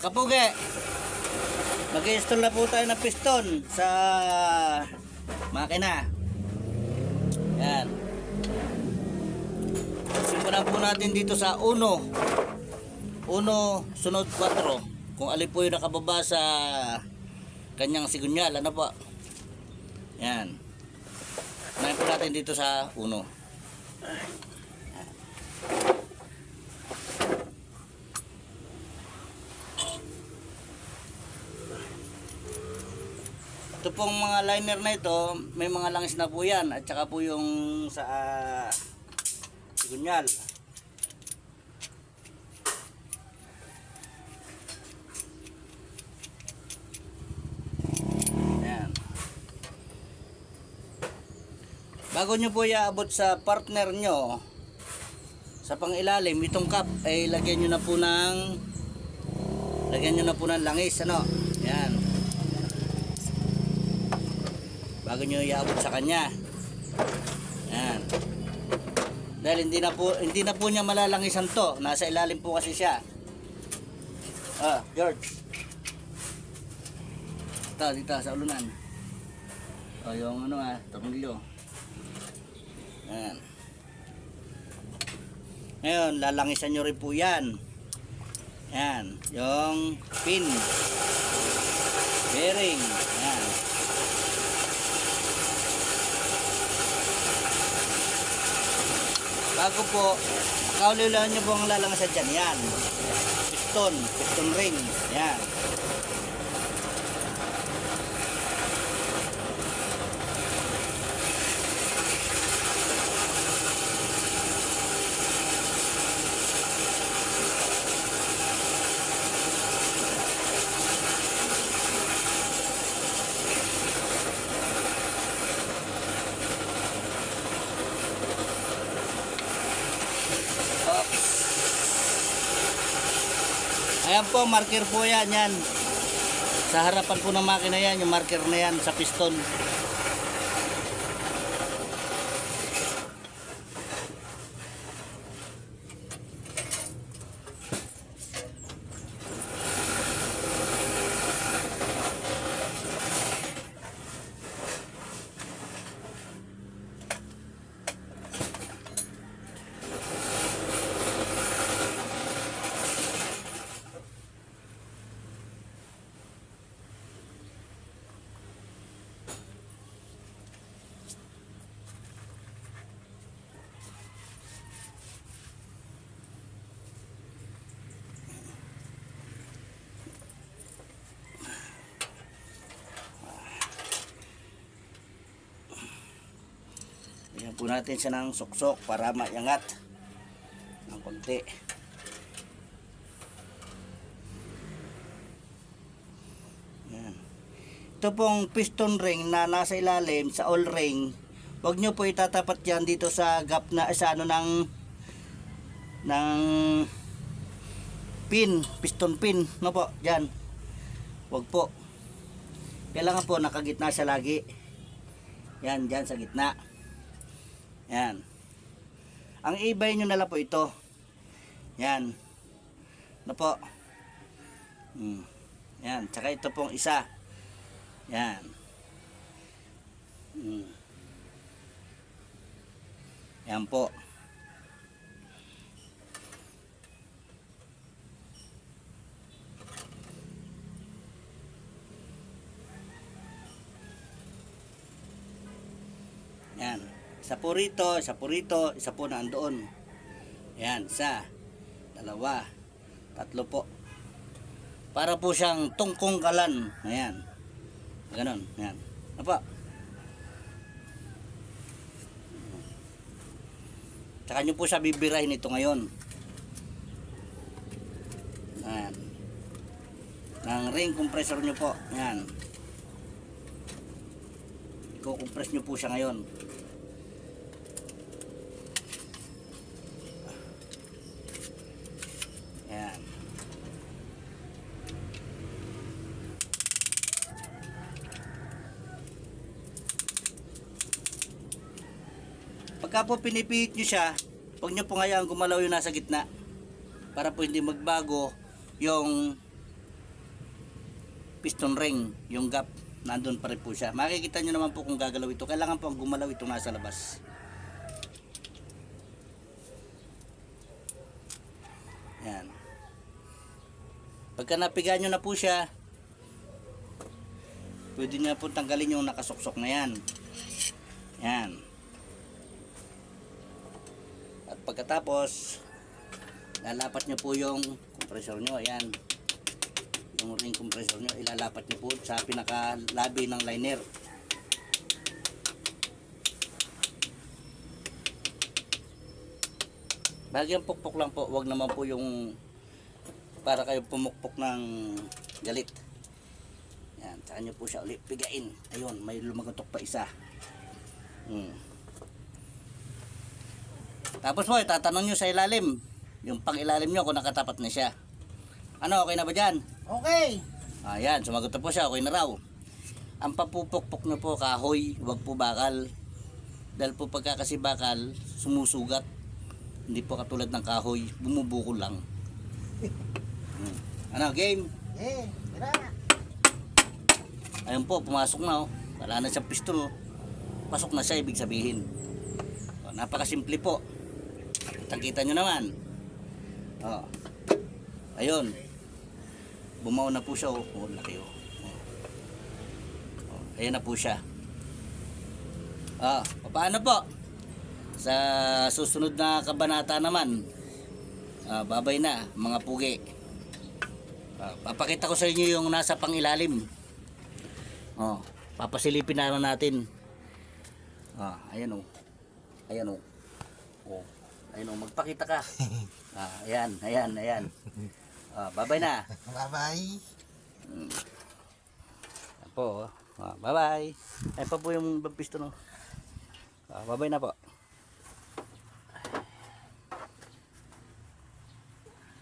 Kapugi, mag-install na po tayo ng piston sa makina. Yan. Simulan po natin dito sa 1, sunod 4. Kung alin po yung nakababa sa kanyang sigunyal. Ano po? Yan. Unahin po natin dito sa 1. Ito pong mga liner na ito, may mga langis na po yan. At saka po yung sa sigunyal. Ayan. Bago nyo po iaabot sa partner nyo, sa pangilalim, itong cup, ay lagyan nyo na po ng langis. Ano? Ayan. Bago nyo iaabot sa kanya. Yan. Dahil hindi na po niya malalangisan to. Nasa ilalim po kasi siya. George. Ito, dito sa ulunan. Yung tornilyo. Yan. Ngayon, lalangisan nyo rin po yan. Yan. Yung pin. Bearing. Yan. Bago po, kaulilan nyo po ang lalangasan dyan. Yan. Piston ring. Yan. Ayan po, marker po yan. Sa harapan po ng makina yan, yung marker na yan sa piston. Ayan po natin siya ng suksok para maiangat ng konti. Ayan. Ito pong piston ring na nasa ilalim sa all ring, huwag nyo po itatapat yan dito sa gap na sa ng pin, piston pin, no po, dyan. Huwag po. Kailangan po nakagitna siya lagi. Yan, dyan sa gitna. Yan. Ang ibay nyo nala po ito. Yan. No po. Yan. Tsaka ito pong isa. Yan. Yan po. Yan. Isa po rito, isa po rito, isa po na andoon. Yan, isa, dalawa, tatlo po. Para po siyang tungkong kalan. Ayan. Ganon, yan. Apa? Tsaka nyo po siya bibirahin ito ngayon. Ayan. Ng ring compressor nyo po. Yan. I-compress nyo po siya ngayon. Ayan. Pagka po pinipihit nyo siya, huwag nyo po ngayang gumalaw yung nasa gitna. Para po hindi magbago yung piston ring, yung gap, nandun pa rin po siya. Makikita nyo naman po kung gagalaw ito. Kailangan po ang gumalaw ito nasa labas. Yan. Pagka napiga nyo na po siya, pwede nyo po tanggalin yung nakasuksok na yan. Yan. At pagkatapos, lalapat nyo po yung compressor nyo. Ayan. Yung ring compressor nyo, ilalapat nyo po sa pinakalabi ng liner. Bagyang pukpok lang po, wag naman po yung para kayo pumukpok ng galit. Yan, saka nyo po siya ulit pigain. Ayun, may lumagotok pa isa. Tapos po, tatanong nyo sa ilalim. Yung pang ilalim nyo kung nakatapat na siya. Ano, okay na ba dyan? Okay. Ayan, sumagot na po siya, okay na raw. Ang papupukpok nyo po, kahoy, wag po bakal. Dahil po pagka kasi bakal, sumusugat. Hindi po katulad ng kahoy, bumubukol lang. Ano, game? Eh, tira. Ayun po, pumasok na oh. Wala na siyang pistol oh. Pasok na siya, ibig sabihin. Oh, napakasimple po. Kitang-kita nyo naman. Oh. Ayun. Bumaw na po siya oh. Oh, laki oh. Oh. Ayan na po siya. Paano po? Sa susunod na kabanata naman, babay na mga pugi. Papakita ko sa inyo yung nasa pangilalim. Papasilipin na natin. Ayan o. Ayan o. Ayan o, magpakita ka. Ayan. Babay na. Bye-bye. Po. Bye-bye. Ay pa po yung piston o. Babay na po.